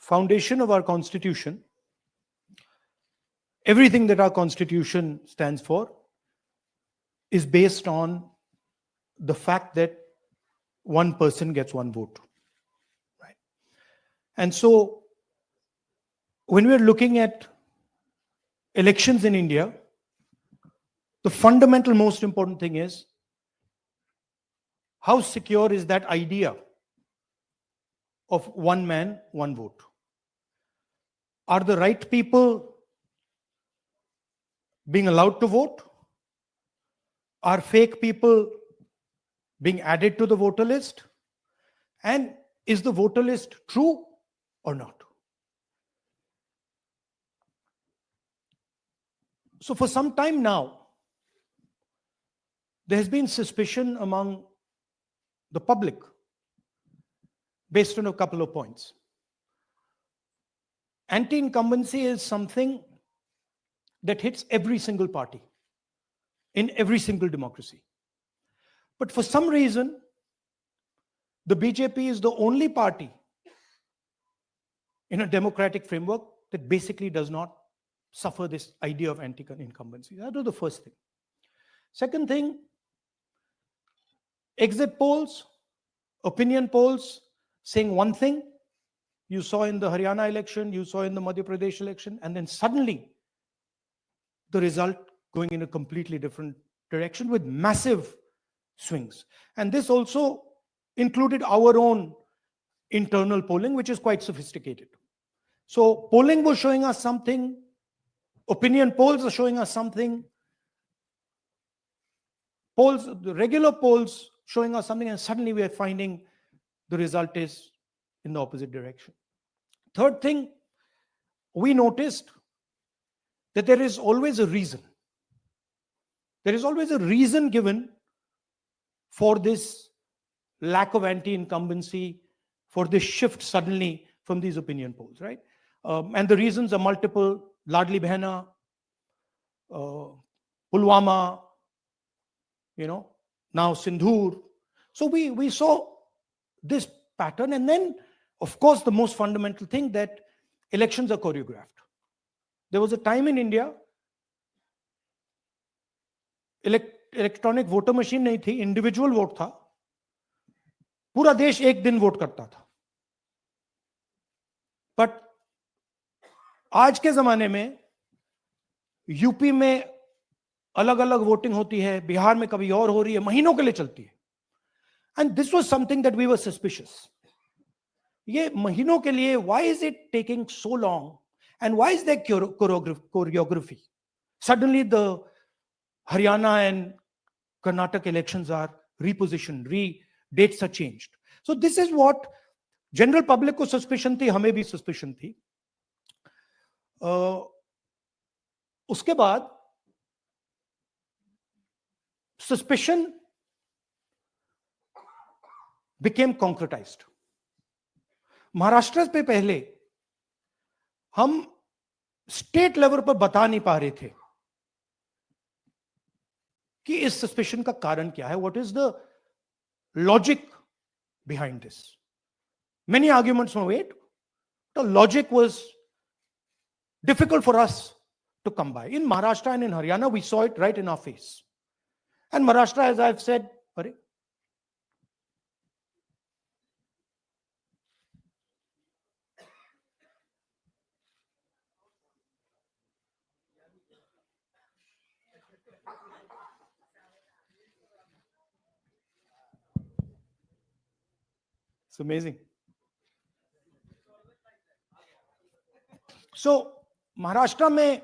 foundation of our constitution, everything that our constitution stands for is based on the fact that one person gets one vote, right? And so when we're looking at elections in India, the fundamental most important thing is how secure is that idea of one man, one vote? Are the right people being allowed to vote? Are fake people being added to the voter list? And is the voter list true or not? So for some time now, there has been suspicion among the public based on a couple of points. Anti-incumbency is something that hits every single party in every single democracy. But for some reason, the BJP is the only party in a democratic framework that basically does not suffer this idea of anti-incumbency. That was the first thing. Second thing, exit polls, opinion polls saying one thing, you saw in the Haryana election, you saw in the Madhya Pradesh election, and then suddenly the result going in a completely different direction with massive swings. And this also included our own internal polling, which is quite sophisticated. So polling was showing us something, opinion polls are showing us something, polls, the regular polls showing us something, and suddenly we are finding the result is in the opposite direction. Third thing, we noticed that there is always a reason. There is always a reason given for this lack of anti-incumbency, for this shift suddenly from these opinion polls, right? And the reasons are multiple: Ladli Behna, Pulwama, now Sindhur. So we saw this pattern. And then, of course, the most fundamental thing, that elections are choreographed. There was a time in India, electronic voter machine नहीं थी, individual vote था, पूरा देश एक दिन vote करता था. But आज के जमाने में यूपी में अलग अलग वोटिंग होती है, बिहार में कभी और हो रही है, महीनों के लिए चलती है. And this was something that we were suspicious. ये महीनों के लिए, why is it taking so long and why is there choreography? Suddenly the Haryana and Karnataka elections are repositioned, dates are changed. So this is what general public को suspicion थी, हमें भी suspicion थी. उसके बाद suspicion became concretized. महाराष्ट्र पे पहले हम स्टेट लेवल पर बता नहीं पा रहे थे कि इस सस्पेशन का कारण क्या है. What is the logic behind this? Many arguments were made. The logic was difficult for us to come by. In Maharashtra and in Haryana, we saw it right in our face. And Maharashtra, as I've said, it's amazing. So Maharashtra में,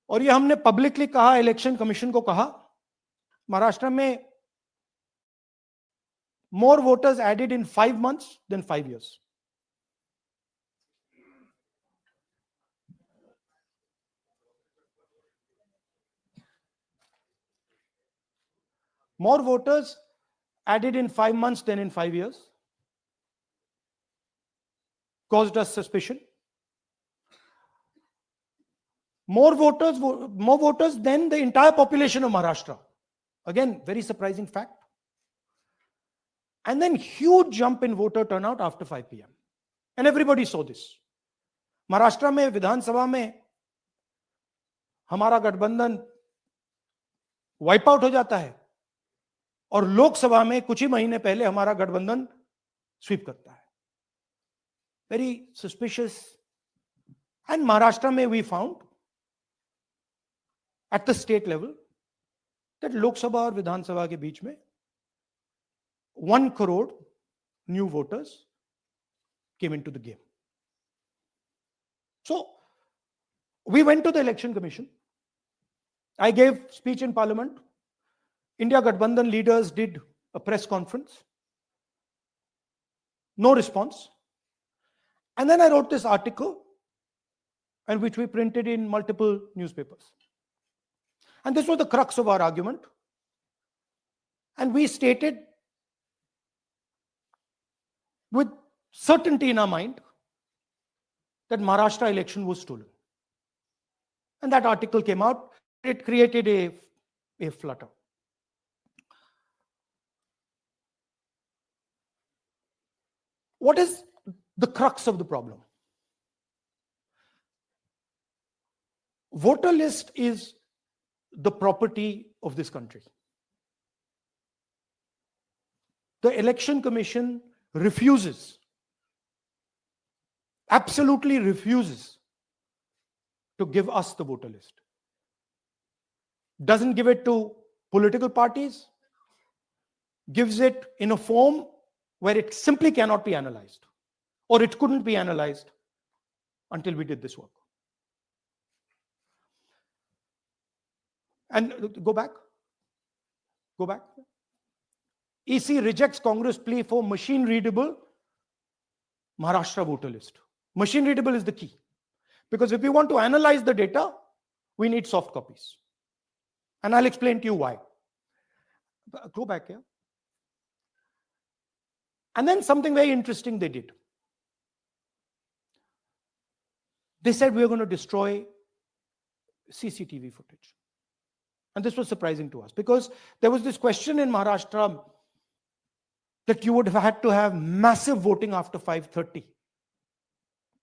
और ये हमने publicly कहा, election commission को कहा, महाराष्ट्र में more voters added in 5 months than 5 years. More voters added in 5 months than in 5 years. Caused us suspicion. More voters than the entire population of Maharashtra. Again, very surprising fact. And then huge jump in voter turnout after 5 p.m. And everybody saw this. Maharashtra में विधानसभा में हमारा गठबंधन wipe out हो जाता है और लोकसभा में कुछ ही महीने पहले हमारा गठबंधन स्वीप करता है. Very suspicious. And Maharashtra में we found at the state level that Lok Sabha और विधान सभा के बीच में 1 crore new voters came into the game. So we went to the election commission. I gave speech in parliament. India Gathbandhan leaders did a press conference. No response. And then I wrote this article, and which we printed in multiple newspapers. And this was the crux of our argument. And we stated with certainty in our mind that Maharashtra election was stolen. And that article came out. It created a flutter. What is the crux of the problem? Voter list is the property of this country. The Election Commission refuses, absolutely refuses to give us the voter list. Doesn't give it to political parties, gives it in a form where it simply cannot be analyzed, or it couldn't be analyzed until we did this work. And go back. EC rejects Congress plea for machine readable Maharashtra voter list. Machine readable is the key. Because if we want to analyze the data, we need soft copies. And I'll explain to you why. Go back here. And then something very interesting they did. They said we're going to destroy CCTV footage. And this was surprising to us because there was this question in Maharashtra that you would have had to have massive voting after 5:30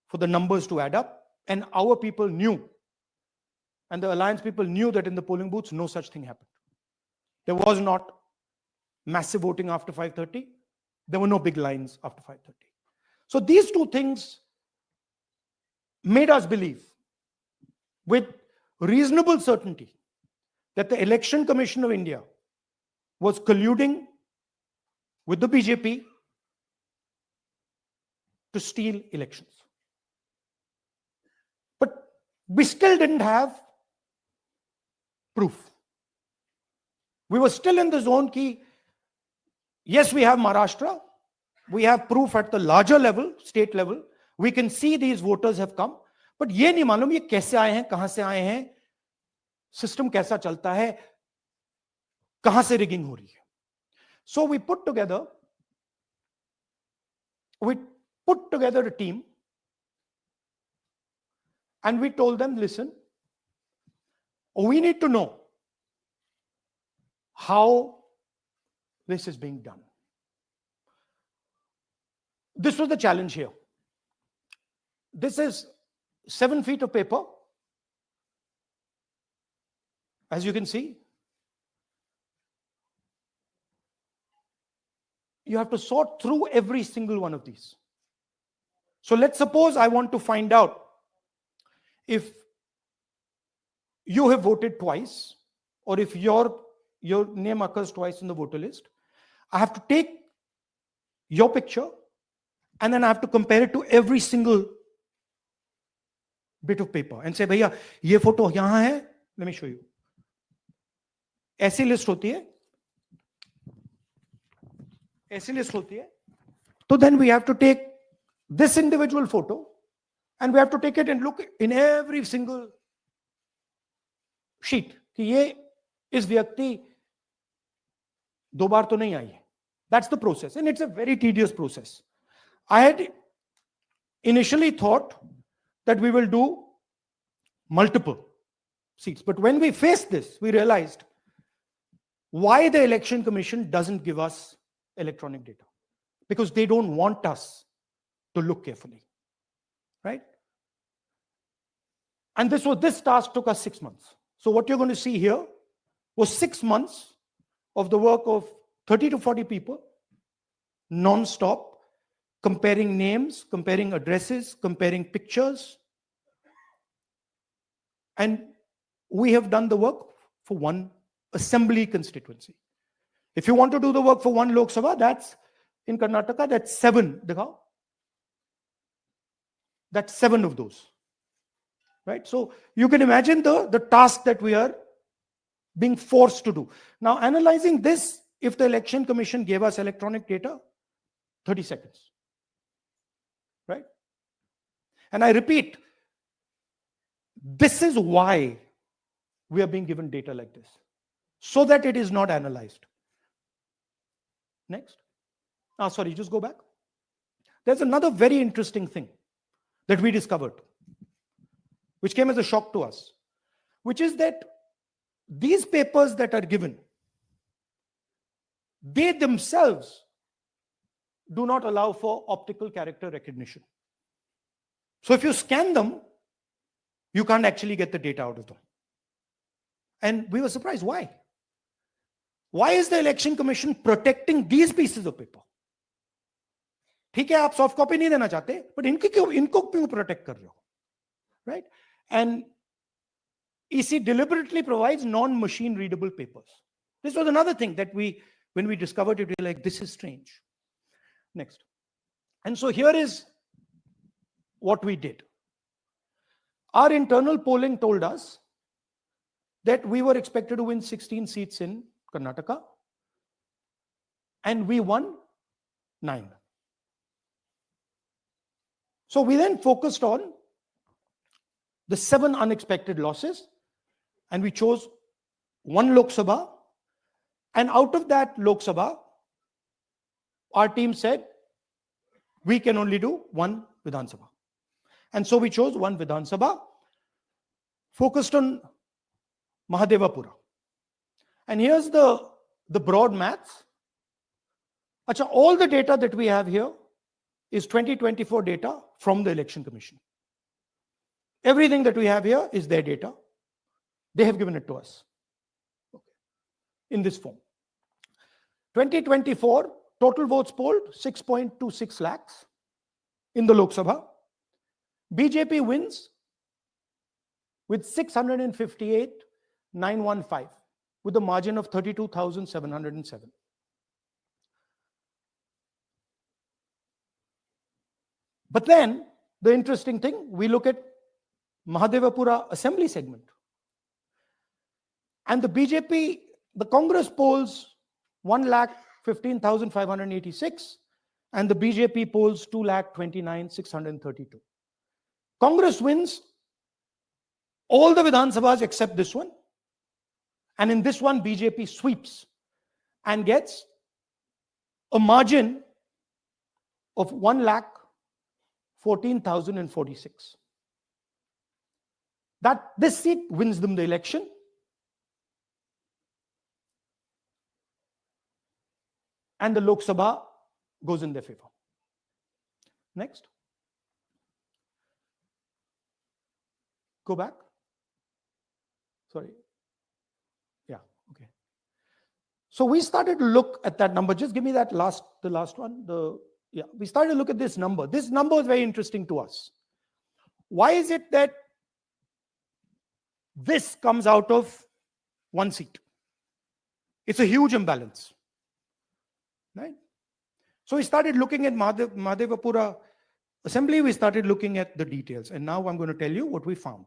for the numbers to add up. And our people knew, and the alliance people knew that in the polling booths, no such thing happened. There was not massive voting after 5:30. There were no big lines after 5:30. So these two things made us believe with reasonable certainty that the Election Commission of India was colluding with the BJP to steal elections. But we still didn't have proof. We were still in the zone ki, yes, we have Maharashtra. We have proof at the larger level, state level. We can see these voters have come. But ये नहीं मालूम ये कैसे आए हैं, कहां से आए हैं, सिस्टम कैसा चलता है, कहां से रिगिंग हो रही है. So we put together a team and we told them, listen, we need to know how this is being done. This was the challenge here. This is 7 feet of paper. As you can see, you have to sort through every single one of these. So let's suppose I want to find out if you have voted twice or if your name occurs twice in the voter list. I have to take your picture and then I have to compare it to every single bit of paper and say, भैया ये photo यहां है, let me show you. ऐसी list होती है, ऐसी list होती है. So then we have to take this individual photo and we have to take it and look in every single sheet कि ये इस व्यक्ति दो बार तो नहीं आई है. That's the process and it's a very tedious process. I had initially thought that we will do multiple seats, but when we faced this, we realized why the Election Commission doesn't give us electronic data. Because they don't want us to look carefully, right? And this task took us 6 months. So what you're going to see here was 6 months of the work of 30 to 40 people, non-stop, comparing names, comparing addresses, comparing pictures. And we have done the work for one assembly constituency. If you want to do the work for one Lok Sabha, that's in Karnataka, that's 7. That's 7 of those. Right? So you can imagine the task that we are being forced to do. Now, analyzing this, if the Election Commission gave us electronic data, 30 seconds. Right? And I repeat, this is why we are being given data like this, so that it is not analyzed. Next. Sorry, just go back. There's another very interesting thing that we discovered, which came as a shock to us, which is that these papers that are given, they themselves do not allow for optical character recognition. So if you scan them, you can't actually get the data out of them. And we were surprised. Why? Why is the Election Commission protecting these pieces of paper? ठीक है, आप soft copy नहीं देना चाहते, but इनको क्यों protect कर रहे हो? Right? And EC deliberately provides non-machine readable papers. This was another thing that when we discovered it, we were like, this is strange. Next. And so here is what we did. Our internal polling told us that we were expected to win 16 seats in Karnataka, and we won 9. So we then focused on the 7 unexpected losses, and we chose 1 Lok Sabha, and out of that Lok Sabha, our team said we can only do 1 Vidhan Sabha. And so we chose 1 Vidhan Sabha, focused on Mahadevapura. And here's the broad maths. Achha, all the data that we have here is 2024 data from the Election Commission. Everything that we have here is their data. They have given it to us in this form. 2024 total votes polled 6.26 lakhs in the Lok Sabha. BJP wins with 658,915 with a margin of 32,707. But then the interesting thing, we look at Mahadevapura assembly segment. And the BJP, the Congress polls 1,15,586 and the BJP polls 2,29,632. Congress wins all the Vidhan Sabhas except this one. And in this one, BJP sweeps and gets a margin of 1,14,046. This seat wins them the election. And the Lok Sabha goes in their favor. Next. Go back. Sorry. Yeah, okay. So we started to look at that number. Just give me the last one. We started to look at this number. This number is very interesting to us. Why is it that this comes out of 1 seat? It's a huge imbalance. Right? So we started looking at Mahadevapura assembly. We started looking at the details. And now I'm going to tell you what we found.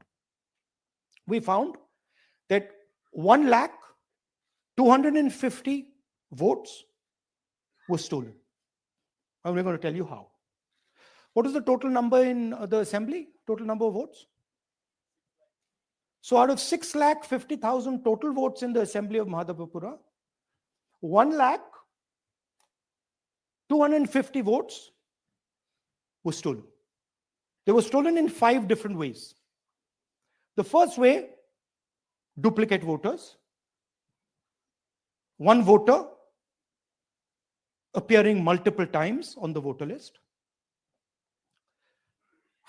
We found that 1,250,000 votes were stolen. And we're going to tell you how. What is the total number in the assembly? Total number of votes? So out of 6,50,000 total votes in the assembly of Mahadevapura, 1,250,000 votes were stolen. They were stolen in 5 different ways. The first way, duplicate voters. One voter appearing multiple times on the voter list.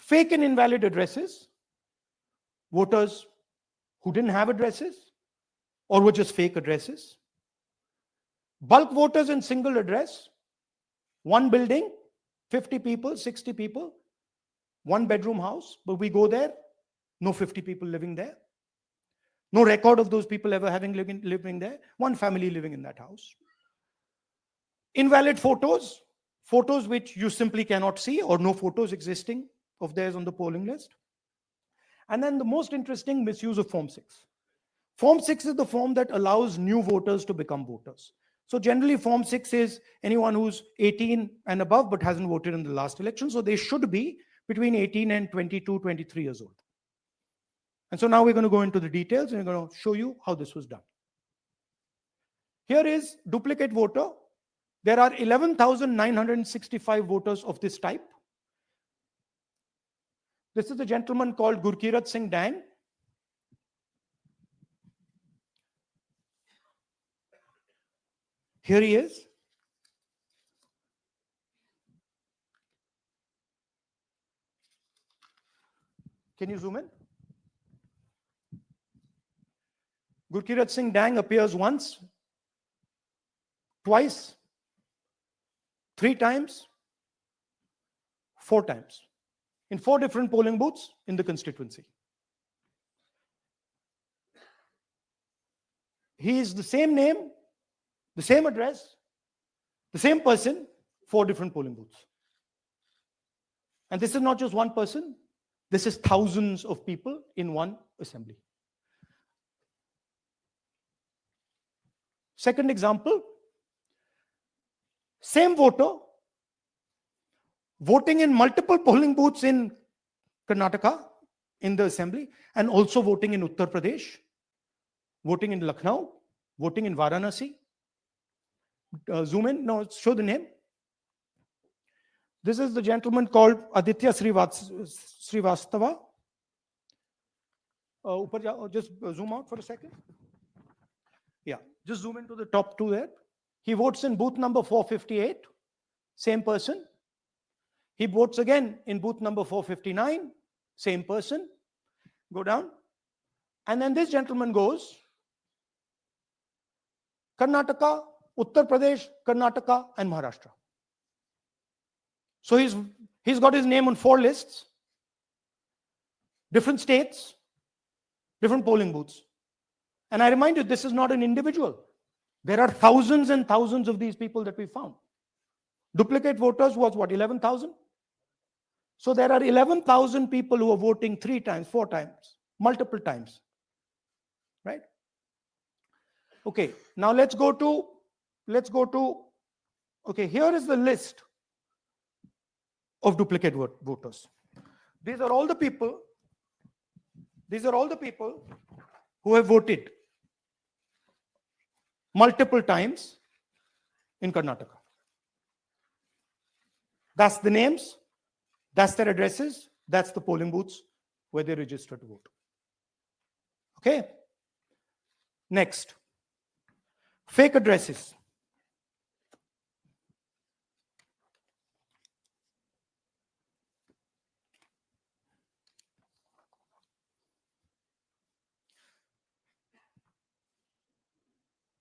fake and invalid addresses, voters who didn't have addresses or were just fake addresses, bulk voters in single address, one building, 50 people, 60 people, one bedroom house, but we go there, no 50 people living there, no record of those people ever having living there, one family living in that house. Invalid photos, photos which you simply cannot see or no photos existing of theirs on the polling list. And then the most interesting, misuse of Form 6. Form 6 is the form that allows new voters to become voters. So generally Form 6 is anyone who's 18 and above but hasn't voted in the last election. So they should be between 18 and 22, 23 years old. And so now we're going to go into the details and we're going to show you how this was done. Here is duplicate voter. There are 11,965 voters of this type. This is a gentleman called Gurkirat Singh Dang. Here he is. Can you zoom in? Gurkirat Singh Dang appears once, twice, 3 times, 4 times, in 4 different polling booths in the constituency. He is the same name, the same address, the same person, 4 different polling booths. And this is not just one person, this is thousands of people in one assembly. Second example, same voter voting in multiple polling booths in Karnataka in the assembly and also voting in Uttar Pradesh, voting in Lucknow, voting in Varanasi. Zoom in, no, show the name. This is the gentleman called Aditya Srivastava. Just zoom out for a second. Yeah, just zoom into the top 2 there. He votes in booth number 458, same person. He votes again in booth number 459, same person. Go down. And then this gentleman goes Karnataka, Uttar Pradesh, Karnataka, and Maharashtra. So he's got his name on 4 lists, different states, different polling booths. And I remind you, this is not an individual. There are thousands and thousands of these people that we found. Duplicate voters was what, 11,000? So there are 11,000 people who are voting 3 times, 4 times, multiple times, right? Okay, now let's go to, okay, here is the list of duplicate voters. These are all the people who have voted multiple times in Karnataka. That's the names, that's their addresses, that's the polling booths where they register to vote. Okay. Next, fake addresses.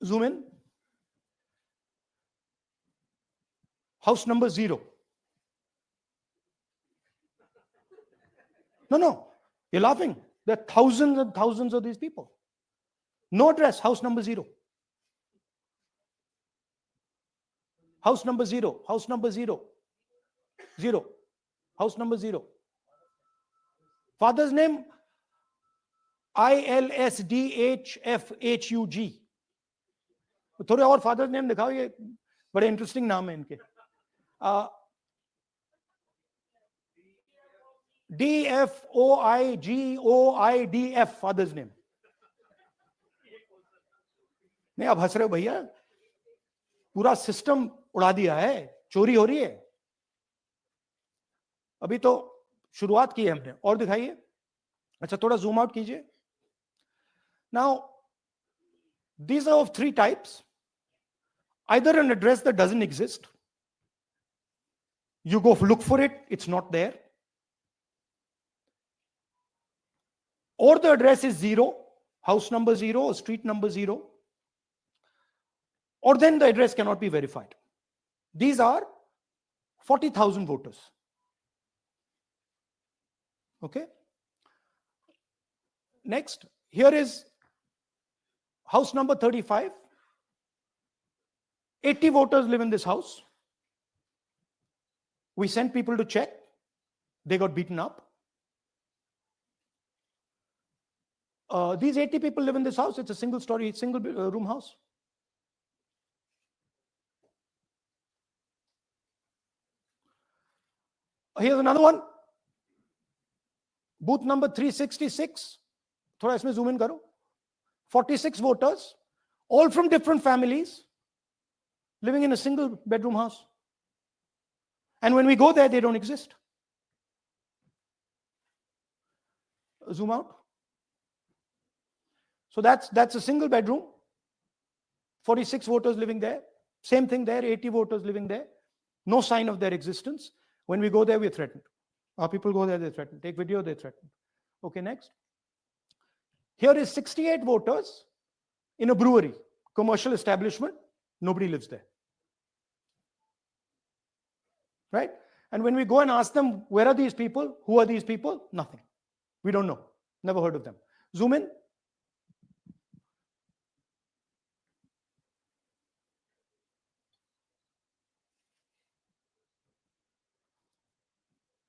Zoom in. House number 0. No, you're laughing. There are thousands and thousands of these people. No address, house number 0. House number 0, house number 0. 0. House number 0. Father's name, ILSDHFHUG. थोड़े और father name दिखाओ, ये बड़े interesting नाम है इनके. DFOIGOIDF father's name. नहीं, आप हंस रहे हो भैया, पूरा सिस्टम उड़ा दिया है, चोरी हो रही है. अभी तो शुरुआत की है हमने. और दिखाइए. अच्छा, थोड़ा जूम आउट कीजिए. Now, these are of 3 types. Either an address that doesn't exist. You go look for it, it's not there. or the address is 0, house number 0 or street number 0, or then the address cannot be verified. These are 40,000 voters. Okay. Next, here is house number 35. 80 voters live in this house. We sent people to check. They got beaten up. These 80 people live in this house. It's a single story, single room house. Here's another one. Booth number 366. थोड़ा इसमें zoom in करो. 46 voters, all from different families, living in a single bedroom house. And when we go there, they don't exist. Zoom out. So that's a single bedroom. 46 voters living there. Same thing there, 80 voters living there. No sign of their existence. When we go there, we're threatened. Our people go there, they're threatened. Take video, they're threatened. Okay, next. Here is 68 voters in a brewery, commercial establishment. Nobody lives there. Right? And when we go and ask them, where are these people? Who are these people? Nothing. We don't know. Never heard of them. Zoom in.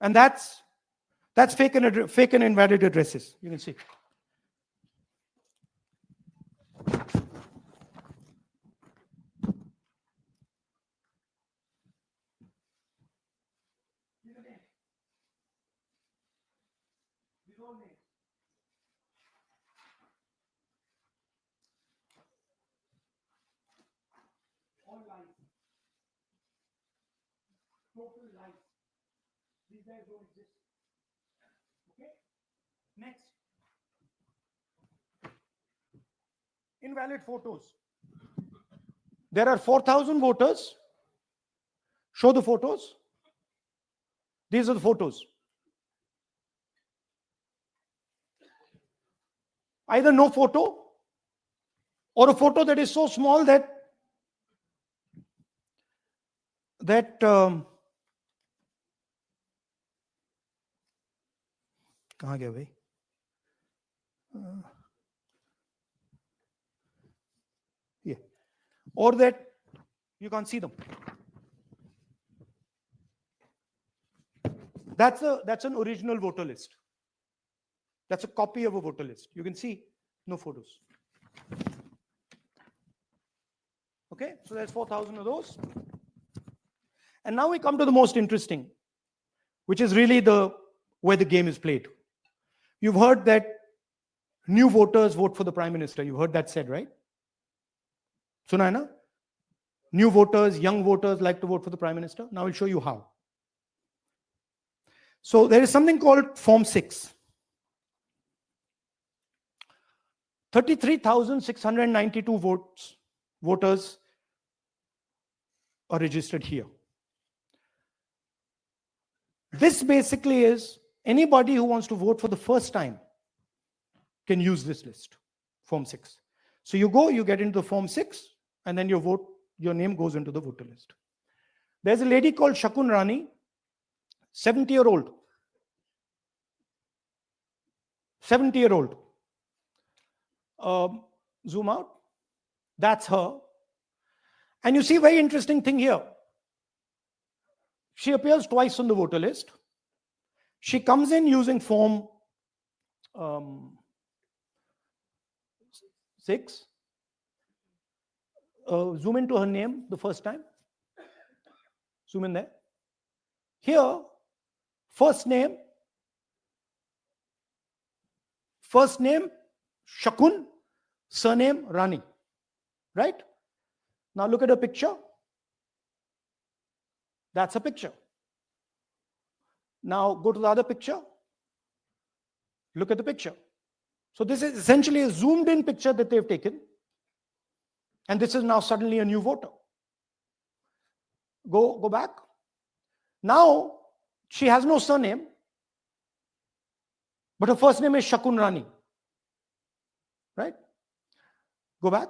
And that's fake and invalid addresses. You can see. All lies. Total lies. These guys don't exist. Okay? Next. Invalid photos. There are 4,000 voters. Show the photos. These are the photos. Either no photo or a photo that is so small that कहाँ गया भाई? Yeah. Or that you can't see them. That's an original voter list. That's a copy of a voter list. You can see no photos. Okay, so there's 4,000 of those. And now we come to the most interesting, which is really where the game is played. You've heard that new voters vote for the Prime Minister. You heard that said, right? Suna hai na? New voters, young voters like to vote for the Prime Minister. Now I'll show you how. So there is something called Form 6. 33,692 voters are registered here. This basically is anybody who wants to vote for the first time can use this list, Form 6. So you go, you get into the Form 6, and then your name goes into the voter list. There's a lady called Shakun Rani, 70-year-old. 70-year-old. Zoom out. That's her. And you see, very interesting thing here. She appears twice on the voter list. She comes in using Form 6. Zoom into her name the first time. Zoom in there. Here, first name Shakun, surname Rani. Right? Now look at her picture. That's a picture. Now go to the other picture. Look at the picture. So this is essentially a zoomed in picture that they've taken. And this is now suddenly a new voter. Go back. Now she has no surname, but her first name is Shakun Rani. right? Go back.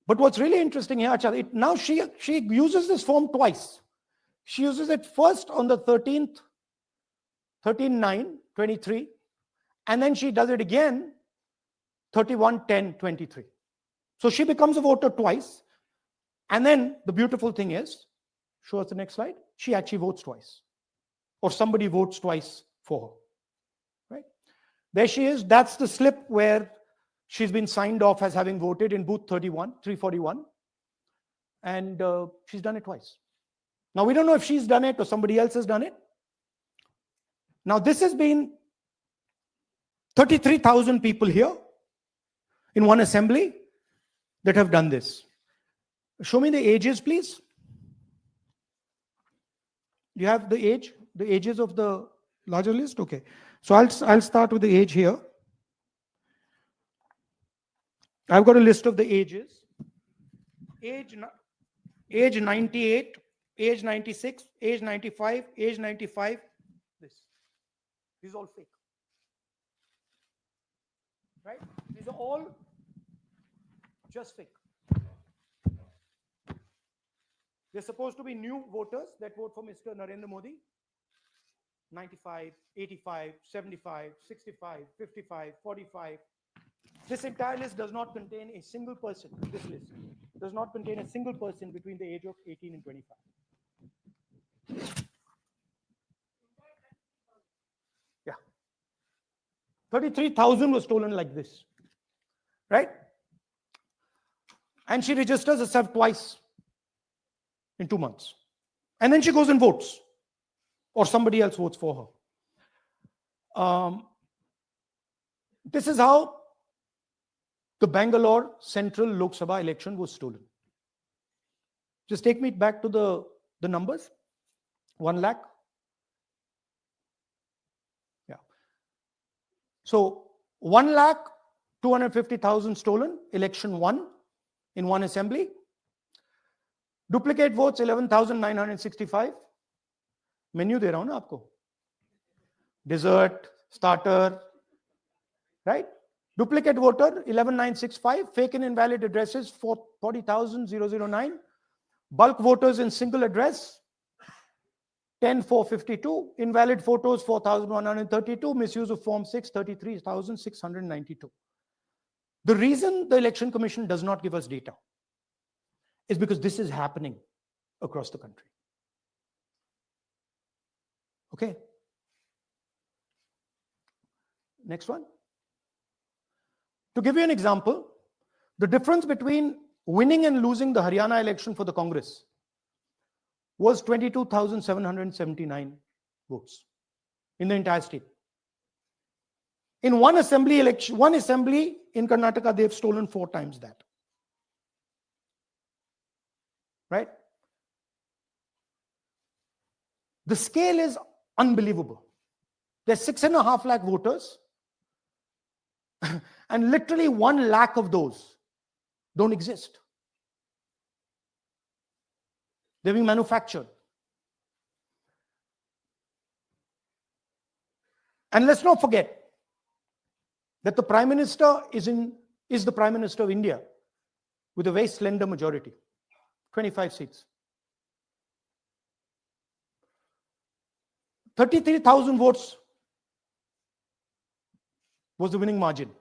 But what's really interesting here, now she uses this form twice. She uses it first on the 13th, 13/9/23, and then she does it again 31/10/23. So she becomes a voter twice. And then the beautiful thing is, show us the next slide, she actually votes twice, or somebody votes twice for her, right? There she is. That's the slip where she's been signed off as having voted in booth 341, and she's done it twice. Now we don't know if she's done it or somebody else has done it. Now this has been 33,000 people here in one assembly that have done this. Show me the ages, please. You have the ages of the larger list? Okay. So I'll start with the age here. I've got a list of the ages. Age 98, age 96, age 95, age 95. This is all fake. Right? These are all just fake. They're supposed to be new voters that vote for Mr. Narendra Modi. 95, 85, 75, 65, 55, 45. This entire list does not contain a single person. This list does not contain a single person between the age of 18 and 25. Yeah. 33,000 was stolen like this. Right? And she registers herself twice in 2 months. And then she goes and votes, or somebody else votes for her. This is how the Bangalore Central Lok Sabha election was stolen. Just take me back to the numbers. 1 lakh. Yeah. So 1,250,000 stolen, election won in one assembly. Duplicate votes 11,965. Menu दे रहा हूं ना आपको. Dessert, starter, right? Duplicate voter 11,965. Fake and invalid addresses 40,009. Bulk voters in single address 10,452. Invalid photos 4,132. Misuse of form 6 33,692. The reason the Election Commission does not give us data is because this is happening across the country. Okay. Next one. To give you an example, the difference between winning and losing the Haryana election for the Congress was 22,779 votes in the entire state. In one assembly election, one assembly in Karnataka, they've stolen 4 times that. Right? The scale is unbelievable. There's 6.5 lakh voters, and literally 1 lakh of those don't exist. They're being manufactured. And let's not forget that the Prime Minister is the Prime Minister of India with a very slender majority, 25 seats. 33,000 votes was the winning margin.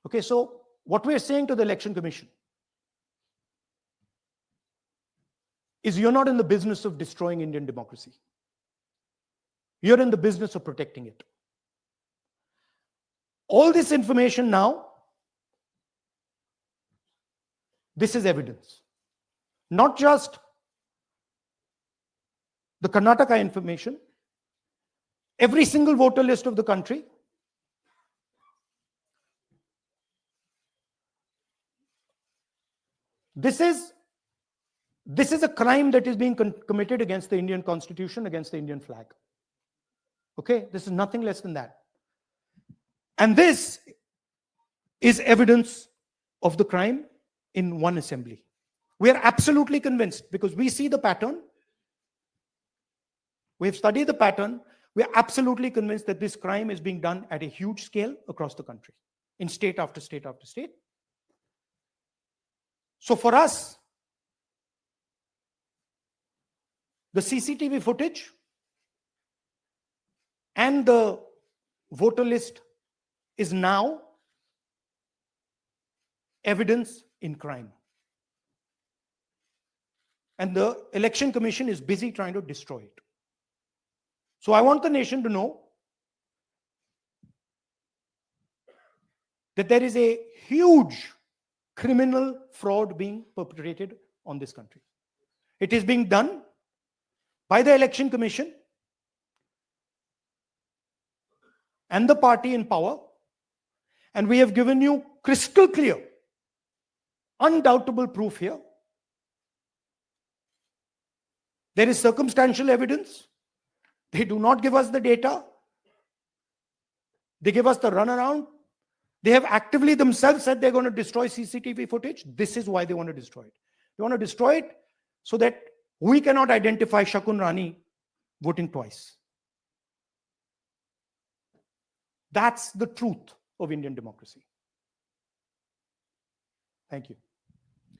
Okay, so what we're saying to the Election Commission is you're not in the business of destroying Indian democracy. You're in the business of protecting it. All this information now, this is evidence. Not just the Karnataka information, every single voter list of the country. This is a crime that is being committed against the Indian Constitution, against the Indian flag. Okay, this is nothing less than that. And this is evidence of the crime in one assembly. We are absolutely convinced because we see the pattern. We've studied the pattern. We are absolutely convinced that this crime is being done at a huge scale across the country, in state after state after state. So for us, the CCTV footage and the voter list is now evidence in crime. And the Election Commission is busy trying to destroy it. So I want the nation to know that there is a huge criminal fraud being perpetrated on this country. It is being done by the Election Commission and the party in power, and we have given you crystal clear, undoubtable proof here. There is circumstantial evidence. They do not give us the data. They give us the runaround. They have actively themselves said they're going to destroy CCTV footage. This is why they want to destroy it. They want to destroy it so that we cannot identify Shakun Rani voting twice. That's the truth of Indian democracy. Thank you.